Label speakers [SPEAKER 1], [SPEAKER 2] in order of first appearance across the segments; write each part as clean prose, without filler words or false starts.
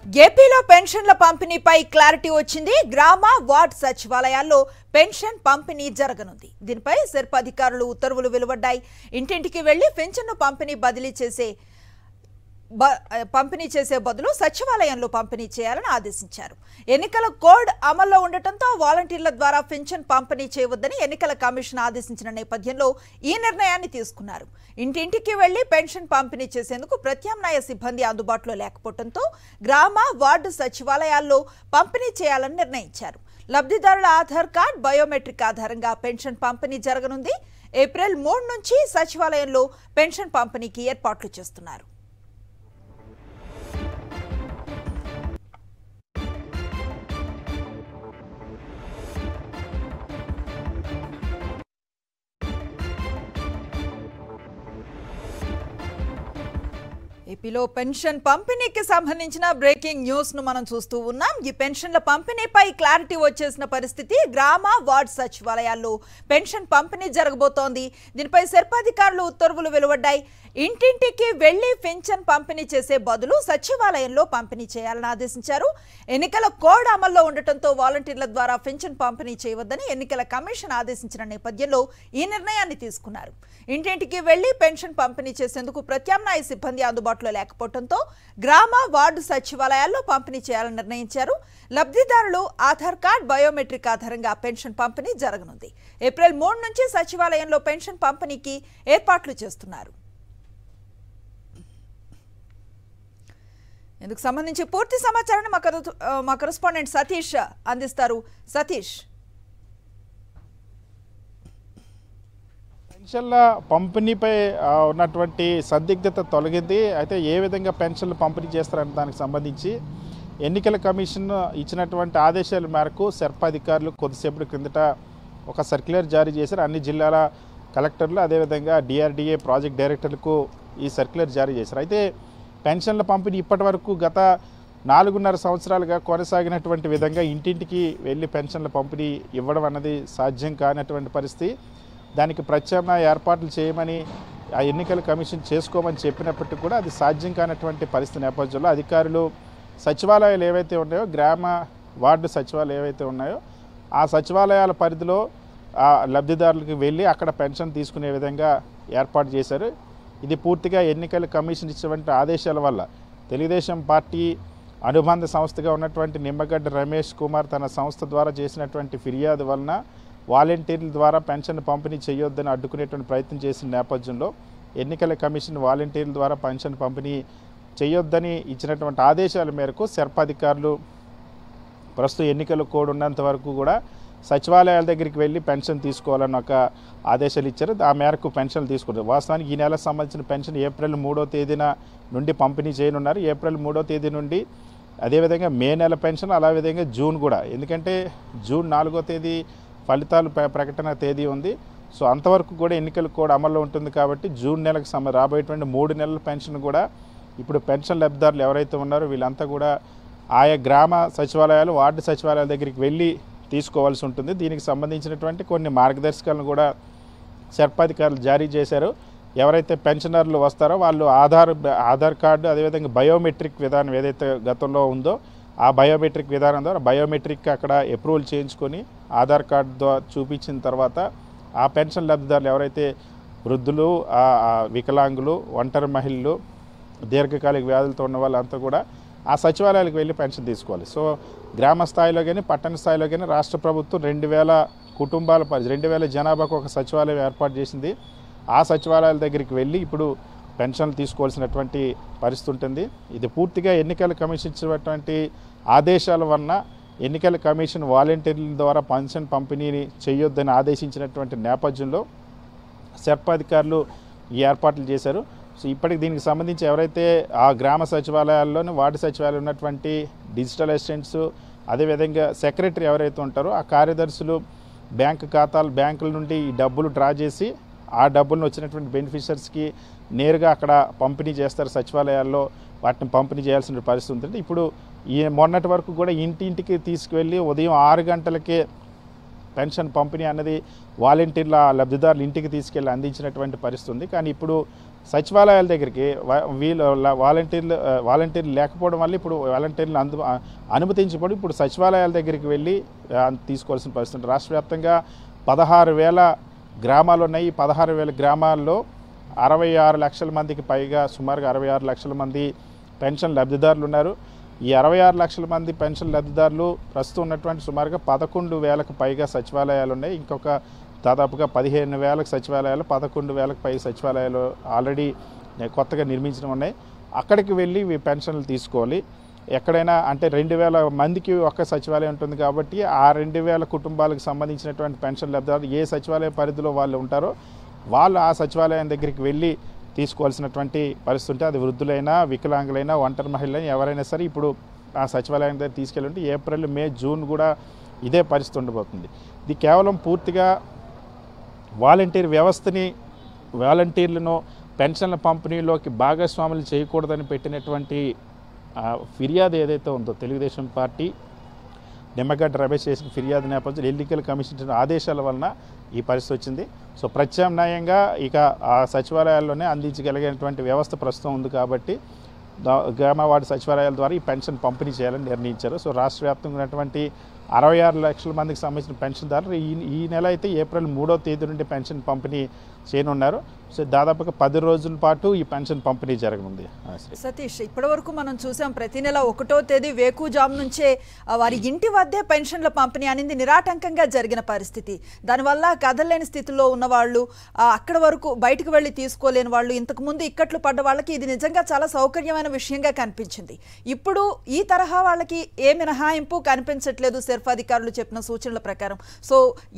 [SPEAKER 1] ఏపీలో పెన్షన్ల పంపిణీపై క్లారిటీ వచ్చింది. గ్రామ వార్డ్ సచివాలయాల్లో పెన్షన్ పంపిణీ జరగనుంది. దీనిపై సెర్ప్ అధికారులు ఉత్తర్వులు వెలువడ్డాయి. ఇంటింటికి వెళ్లి పెన్షన్ను పంపిణీ చేసే బదులు సచివాలయంలో పంపిణీ చేయాలని ఆదేశించారు. ఎన్నికల కోడ్ అమల్లో ఉండటంతో వాలంటీర్ల ద్వారా పెన్షన్ పంపిణీ చేయవద్దని ఎన్నికల కమిషన్ ఆదేశించిన నేపథ్యంలో ఈ నిర్ణయాన్ని తీసుకున్నారు. ఇంటింటికి వెళ్లి పెన్షన్ పంపిణీ చేసేందుకు ప్రత్యామ్నాయ సిబ్బంది అందుబాటులో లేకపోవడంతో గ్రామ వార్డు సచివాలయాల్లో పంపిణీ చేయాలని నిర్ణయించారు. లబ్ధిదారుల ఆధార్ కార్డ్, బయోమెట్రిక్ ఆధారంగా పెన్షన్ పంపిణీ జరగనుంది. ఏప్రిల్ 3 నుంచి సచివాలయంలో పెన్షన్ పంపిణీకి ఏర్పాట్లు చేస్తున్నారు. ఏపీలో పెన్షన్ పంపిణీకి సంబంధించిన బ్రేకింగ్ న్యూస్ ను మనం చూస్తూ ఉన్నాం. ఈ పెన్షన్ల పంపిణీపై క్లారిటీ వచ్చేసిన పరిస్థితి. గ్రామ వార్డ్ సచివాలయాల్లో పెన్షన్ పంపిణీ జరగబోతోంది. దీనిపై సెర్ప్ అధికారులు ఉత్తర్వులు వెలువడ్డాయి. ఇంటింటికి వెళ్లి పెన్షన్ పంపిణీ చేసే బదులు సచివాలయంలో పంపిణీ చేయాలని ఆదేశించారు. ఎన్నికల కోడ్ అమల్లో ఉండటంతో వాలంటీర్ల ద్వారా పెన్షన్ పంపిణీ చేయవద్దని ఎన్నికల కమిషన్ ఆదేశించిన నేపథ్యంలో ఈ నిర్ణయాన్ని తీసుకున్నారు. ఇంటింటికి వెళ్లి పెన్షన్ పంపిణీ చేసేందుకు ప్రత్యామ్నాయ సిబ్బంది అందుబాటులో లేకపోవడంతో గ్రామ వార్డు సచివాలయాల్లో పంపిణీ చేయాలని నిర్ణయించారు. లబ్ధిదారులు ఆధార్ కార్డ్, బయోమెట్రిక్ ఆధారంగా పెన్షన్ పంపిణీ జరగనుంది. ఏప్రిల్ 3 నుంచి సచివాలయంలో పెన్షన్ పంపిణీకి ఏర్పాట్లు చేస్తున్నారు. ఇందుకు సంబంధించి పూర్తి సమాచారాన్ని మా కరెస్పాండెంట్ సతీష్ అందిస్తారు. సతీష్,
[SPEAKER 2] పెన్షన్ల పంపిణీపై ఉన్నటువంటి సందిగ్ధత తొలగింది. అయితే ఏ విధంగా పెన్షన్లు పంపిణీ చేస్తారనే దానికి సంబంధించి ఎన్నికల కమిషన్ ఇచ్చినటువంటి ఆదేశాల మేరకు సెర్ప్ అధికారులు కొద్దిసేపటి క్రిందట ఒక సర్క్యులర్ జారీ చేశారు. అన్ని జిల్లాల కలెక్టర్లు అదేవిధంగా డిఆర్డీఏ ప్రాజెక్ట్ డైరెక్టర్లకు ఈ సర్క్యులర్ జారీ చేశారు. అయితే పెన్షన్ల పంపిణీ ఇప్పటి వరకు గత 4.5 సంవత్సరాలుగా కొనసాగినటువంటి విధంగా ఇంటింటికి వెళ్ళి పెన్షన్ల పంపిణీ ఇవ్వడం అన్నది సాధ్యం కానటువంటి పరిస్థితి. దానికి ప్రత్యామ్నాయ ఏర్పాట్లు చేయమని ఆ ఎన్నికల కమిషన్ చేసుకోమని చెప్పినప్పటికీ కూడా అది సాధ్యం కానటువంటి పరిస్థితి నేపథ్యంలో అధికారులు సచివాలయాలు ఏవైతే ఉన్నాయో, గ్రామ వార్డు సచివాలయాలు ఏవైతే ఉన్నాయో ఆ సచివాలయాల పరిధిలో లబ్ధిదారులకు వెళ్ళి అక్కడ పెన్షన్ తీసుకునే విధంగా ఏర్పాటు చేశారు. ఇది పూర్తిగా ఎన్నికల కమిషన్ ఇచ్చినటువంటి ఆదేశాల వల్ల తెలుగుదేశం పార్టీ అనుబంధ సంస్థగా ఉన్నటువంటి నిమ్మగడ్డ రమేష్ కుమార్ తన సంస్థ ద్వారా చేసినటువంటి ఫిర్యాదు వలన వాలంటీర్ల ద్వారా పెన్షన్ పంపిణీ చేయొద్దని అడ్డుకునేటువంటి ప్రయత్నం చేసిన నేపథ్యంలో ఎన్నికల కమిషన్ వాలంటీర్ల ద్వారా పెన్షన్ పంపిణీ చేయొద్దని ఇచ్చినటువంటి ఆదేశాల మేరకు సెర్ప్ అధికారులు ప్రస్తుతం ఎన్నికల కోడ్ ఉన్నంత వరకు కూడా సచివాలయాల దగ్గరికి వెళ్ళి పెన్షన్ తీసుకోవాలని ఒక ఆదేశాలు ఇచ్చారు. ఆ మేరకు పెన్షన్లు తీసుకుంటారు. వాస్తవానికి ఈ నెలకు సంబంధించిన పెన్షన్ ఏప్రిల్ 3వ తేదీన నుండి పంపిణీ చేయనున్నారు. ఏప్రిల్ 3వ తేదీ నుండి అదేవిధంగా మే నెల పెన్షన్, అలావిధంగా జూన్ కూడా, ఎందుకంటే జూన్ 4వ తేదీ ఫలితాలు ప్రకటన తేదీ ఉంది. సో అంతవరకు కూడా ఎన్నికల కోడ్ అమల్లో ఉంటుంది కాబట్టి జూన్ నెలకు రాబోయేటువంటి 3 నెలల పెన్షన్ కూడా ఇప్పుడు పెన్షన్ లబ్ధిదారులు ఎవరైతే ఉన్నారో వీళ్ళంతా కూడా ఆయా గ్రామ సచివాలయాలు, వార్డు సచివాలయాల దగ్గరికి వెళ్ళి తీసుకోవాల్సి ఉంటుంది. దీనికి సంబంధించినటువంటి కొన్ని మార్గదర్శకాలను కూడా సెర్ప్ అధికారులు జారీ చేశారు. ఎవరైతే పెన్షనర్లు వస్తారో వాళ్ళు ఆధార్ కార్డు అదేవిధంగా బయోమెట్రిక్ విధానం ఏదైతే గతంలో ఉందో ఆ బయోమెట్రిక్ విధానం ద్వారా బయోమెట్రిక్ అక్కడ అప్రూవల్ చేయించుకొని ఆధార్ కార్డు ద్వారా చూపించిన తర్వాత ఆ పెన్షన్ లబ్ధిదారులు ఎవరైతే వృద్ధులు, వికలాంగులు, ఒంటరి మహిళలు, దీర్ఘకాలిక వ్యాధులతో ఉన్న వాళ్ళంతా కూడా ఆ సచివాలయాలకు వెళ్ళి పెన్షన్ తీసుకోవాలి. సో గ్రామ స్థాయిలో కానీ పట్టణ స్థాయిలో కానీ రాష్ట్ర ప్రభుత్వం 2000 కుటుంబాల 2000 జనాభాకు ఒక సచివాలయం ఏర్పాటు చేసింది. ఆ సచివాలయాల దగ్గరికి వెళ్ళి ఇప్పుడు పెన్షన్లు తీసుకోవాల్సినటువంటి పరిస్థితి ఉంటుంది. ఇది పూర్తిగా ఎన్నికల కమిషన్ ఇచ్చినటువంటి ఆదేశాల వలన ఎన్నికల కమిషన్ వాలంటీర్ల ద్వారా పెన్షన్ పంపిణీని చేయొద్దని ఆదేశించినటువంటి నేపథ్యంలో సెర్ప్ అధికారులు ఈ ఏర్పాట్లు చేశారు. సో ఇప్పటికి దీనికి సంబంధించి ఎవరైతే ఆ గ్రామ సచివాలయాల్లోని వార్డు సచివాలయాలు ఉన్నటువంటి డిజిటల్ అసిస్టెంట్స్ అదేవిధంగా సెక్రటరీ ఎవరైతే ఉంటారో ఆ కార్యదర్శులు బ్యాంకుల నుండి ఈ డబ్బులు డ్రా చేసి ఆ డబ్బులను వచ్చినటువంటి బెనిఫిషరీస్కి నేరుగా అక్కడ పంపిణీ చేస్తారు. సచివాలయాల్లో వాటిని పంపిణీ చేయాల్సిన పరిస్థితి ఉంటుంది. ఇప్పుడు ఈ మొన్నటి వరకు కూడా ఇంటింటికి తీసుకువెళ్ళి ఉదయం 6 గంటలకే పెన్షన్ పంపిణీ అన్నది వాలంటీర్ల లబ్ధిదారులు ఇంటికి తీసుకెళ్ళి అందించినటువంటి పరిస్థితి ఉంది. కానీ ఇప్పుడు సచివాలయాల దగ్గరికి వీళ్ళు వాలంటీర్లు లేకపోవడం వల్ల ఇప్పుడు వాలంటీర్లు అనుమతించబడి ఇప్పుడు సచివాలయాల దగ్గరికి వెళ్ళి తీసుకోవాల్సిన పరిస్థితి. రాష్ట్ర వ్యాప్తంగా 16,000 గ్రామాలు ఉన్నాయి. ఈ 16,000 గ్రామాల్లో 66 లక్షల మందికి పైగా, సుమారుగా 66 లక్షల మంది పెన్షన్ లబ్ధిదారులు ఉన్నారు. ఈ 66 లక్షల మంది పెన్షన్ లబ్ధిదారులు ప్రస్తుతం ఉన్నటువంటి సుమారుగా 11,000కు పైగా సచివాలయాలు ఉన్నాయి. ఇంకొక దాదాపుగా 15,000 సచివాలయాలు, 11,000కు పైగా సచివాలయాలు ఆల్రెడీ కొత్తగా నిర్మించడం ఉన్నాయి. అక్కడికి వెళ్ళి ఈ పెన్షన్లు తీసుకోవాలి. ఎక్కడైనా అంటే 2,000 మందికి ఒక్క సచివాలయం ఉంటుంది కాబట్టి ఆ 2,000 కుటుంబాలకు సంబంధించినటువంటి పెన్షన్ లబ్ధిదారులు ఏ సచివాలయ పరిధిలో వాళ్ళు ఉంటారో వాళ్ళు ఆ సచివాలయం దగ్గరికి వెళ్ళి తీసుకోవాల్సినటువంటి పరిస్థితి ఉంటే, అది వృద్ధులైనా, వికలాంగులైనా, ఒంటరి మహిళలైనా ఎవరైనా సరే ఇప్పుడు ఆ సచివాలయం దగ్గర తీసుకెళ్ళి ఏప్రిల్, మే, జూన్ కూడా ఇదే పరిస్థితి ఉండబోతుంది. ఇది కేవలం పూర్తిగా వాలంటీర్ వ్యవస్థని, వాలంటీర్లను పెన్షన్ల పంపిణీలోకి భాగస్వాములు చేయకూడదని పెట్టినటువంటి ఫిర్యాదు ఏదైతే ఉందో తెలుగుదేశం పార్టీ నిమ్మగడ్డ రమేష్ చేసిన ఫిర్యాదు నేపథ్యంలో ఎన్నికల కమిషన్ ఆదేశాల వలన ఈ పరిస్థితి వచ్చింది. సో ప్రత్యామ్నాయంగా ఇక ఆ సచివాలయాల్లోనే అందించగలిగినటువంటి వ్యవస్థ ప్రస్తుతం ఉంది కాబట్టి గ్రామ వార్డు సచివాలయాల ద్వారా ఈ పెన్షన్ పంపిణీ చేయాలని నిర్ణయించారు. సో రాష్ట్ర వ్యాప్తంగా ఉన్నటువంటి 66 లక్షల మందికి సంబంధించిన పెన్షన్దారులు ఈ నెల అయితే ఏప్రిల్ 3వ తేదీ నుండి పెన్షన్ పంపిణీ చేయనున్నారు. సో దాదాపుగా 10 రోజుల పాటు ఈ పెన్షన్ పంపిణీ జరగనుంది.
[SPEAKER 1] సతీష్, ఇప్పటివరకు మనం చూసాం ప్రతి నెల 1వ తేదీ వేకుజాము నుంచే వారి ఇంటి వద్దే పెన్షన్ల పంపిణీ అనేది నిరాటంకంగా జరిగిన పరిస్థితి. దానివల్ల కదలలేని స్థితిలో ఉన్నవాళ్ళు, అక్కడ వరకు బయటకు వెళ్ళి తీసుకోలేని వాళ్ళు, ఇంతకుముందు ఇక్కట్లు పడ్డ వాళ్ళకి ఇది నిజంగా చాలా సౌకర్యమైన విషయంగా కనిపించింది. ఇప్పుడు ఈ తరహా వాళ్ళకి ఏ మినహాయింపు కనిపించట్లేదు అధికారులు చెప్పిన సూచనల ప్రకారం. సో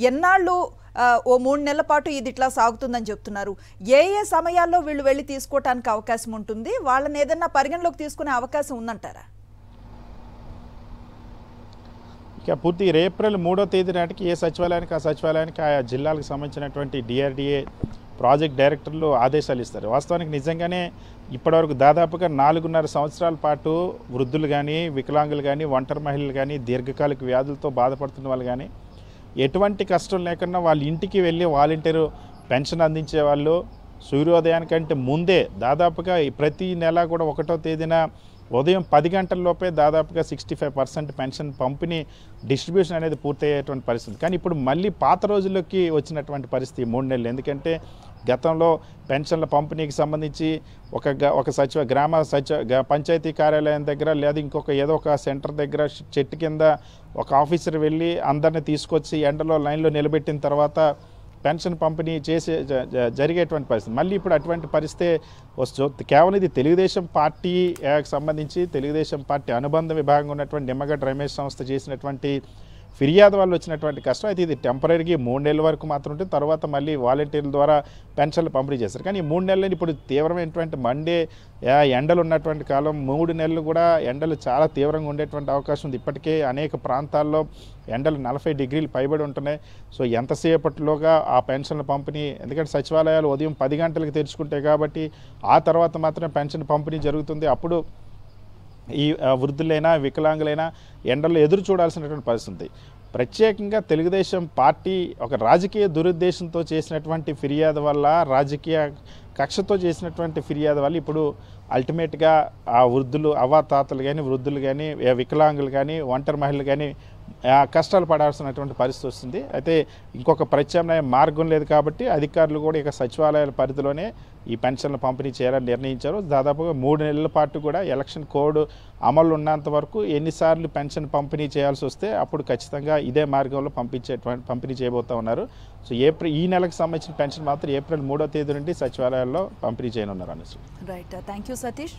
[SPEAKER 1] ఎన్నాళ్ళు ఓ 3 నెలల పాటు ఇది ఇట్లా సాగుతుందని చెప్తున్నారు. ఏ సమయాల్లో వీళ్ళు వెళ్ళి తీసుకోవటానికి అవకాశం ఉంటుంది? వాళ్ళని ఏదన్నా పరిగణలోకి తీసుకునే అవకాశం ఉందంటారా?
[SPEAKER 2] ఇక పూర్తి ఏప్రిల్ 3వ తేదీ నాటికి ఏ సచివాలయానికి ఆ సచివాలయానికి ఆయా జిల్లాలకు సంబంధించినటువంటి డిఆర్డిఏ ప్రాజెక్ట్ డైరెక్టర్లు ఆదేశాలు ఇస్తారు. వాస్తవానికి నిజంగానే ఇప్పటివరకు దాదాపుగా 4.5 సంవత్సరాల పాటు వృద్ధులు కానీ, వికలాంగులు కానీ, ఒంటరి మహిళలు కానీ, దీర్ఘకాలిక వ్యాధులతో బాధపడుతున్న వాళ్ళు కానీ ఎటువంటి కష్టం లేకుండా వాళ్ళ ఇంటికి వెళ్ళి వాలంటీరు పెన్షన్ అందించే వాళ్ళు సూర్యోదయానికంటే ముందే దాదాపుగా ప్రతి నెల కూడా 1వ తేదీన ఉదయం 10 గంటల లోపే దాదాపుగా 65% పెన్షన్ పంపిణీ డిస్ట్రిబ్యూషన్ అనేది పూర్తయ్యేటువంటి పరిస్థితి. కానీ ఇప్పుడు మళ్ళీ పాత రోజుల్లోకి వచ్చినటువంటి పరిస్థితి 3 నెలలు. ఎందుకంటే గతంలో పెన్షన్ల పంపిణీకి సంబంధించి గ్రామ పంచాయతీ కార్యాలయం దగ్గర లేదా ఇంకొక ఏదో ఒక సెంటర్ దగ్గర చెట్టు కింద ఒక ఆఫీసర్ వెళ్ళి అందరిని తీసుకొచ్చి ఎండలో లైన్లో నిలబెట్టిన తర్వాత పెన్షన్ పంపిణీ జరిగేటువంటి పరిస్థితి. మళ్ళీ ఇప్పుడు అటువంటి పరిస్థితి వస్తుంది. కేవలం ఇది తెలుగుదేశం పార్టీకి సంబంధించి తెలుగుదేశం పార్టీ అనుబంధ విభాగం ఉన్నటువంటి నిమ్మగడ్డ రమేష్ సంస్థ చేసినటువంటి ఫిర్యాదు వల్ల వచ్చినటువంటి కష్టం. అయితే ఇది టెంపరీగా 3 నెలల వరకు మాత్రం ఉంటుంది. తర్వాత మళ్ళీ వాలంటీర్ల ద్వారా పెన్షన్లు పంపిణీ చేస్తారు. కానీ ఈ 3 నెలలు ఇప్పుడు తీవ్రమైనటువంటి మండే ఎండలు ఉన్నటువంటి కాలం, 3 నెలలు కూడా ఎండలు చాలా తీవ్రంగా ఉండేటువంటి అవకాశం ఉంది. ఇప్పటికే అనేక ప్రాంతాల్లో ఎండలు 40 డిగ్రీలు పైబడి ఉంటున్నాయి. సో ఎంతసేపట్లోగా ఆ పెన్షన్ల పంపిణీ, ఎందుకంటే సచివాలయాలు ఉదయం 10 గంటలకు తెరుచుకుంటాయి కాబట్టి ఆ తర్వాత మాత్రమే పెన్షన్ పంపిణీ జరుగుతుంది. అప్పుడు ఈ వృద్ధులైనా, వికలాంగులైనా ఎండల్లో ఎదురు చూడాల్సినటువంటి పరిస్థితి. ప్రత్యేకంగా తెలుగుదేశం పార్టీ ఒక రాజకీయ దురుద్దేశంతో చేసినటువంటి ఫిర్యాదు వల్ల, రాజకీయ కక్షతో చేసినటువంటి ఫిర్యాదు వల్ల ఇప్పుడు అల్టిమేట్గా ఆ వృద్ధులు, అవ్వాతాతలు కానీ, వృద్ధులు కానీ, వికలాంగులు కానీ, ఒంటరి మహిళలు కానీ కష్టాలు పడాల్సినటువంటి పరిస్థితి వస్తుంది. అయితే ఇంకొక ప్రత్యామ్నాయ మార్గం లేదు కాబట్టి అధికారులు కూడా ఇక సచివాలయాల పరిధిలోనే ఈ పెన్షన్లు పంపిణీ చేయాలని నిర్ణయించారు. దాదాపుగా 3 నెలల పాటు కూడా ఎలక్షన్ కోడ్ అమలు ఉన్నంత వరకు ఎన్నిసార్లు పెన్షన్ పంపిణీ చేయాల్సి వస్తే అప్పుడు ఖచ్చితంగా ఇదే మార్గంలో పంపిణీ చేయబోతా ఉన్నారు. సో ఈ నెలకు సంబంధించిన పెన్షన్ మాత్రం ఏప్రిల్ 3వ తేదీ నుండి సచివాలయాల్లో పంపిణీ చేయనున్నారు అనేసి.
[SPEAKER 1] Right, thank you Satish.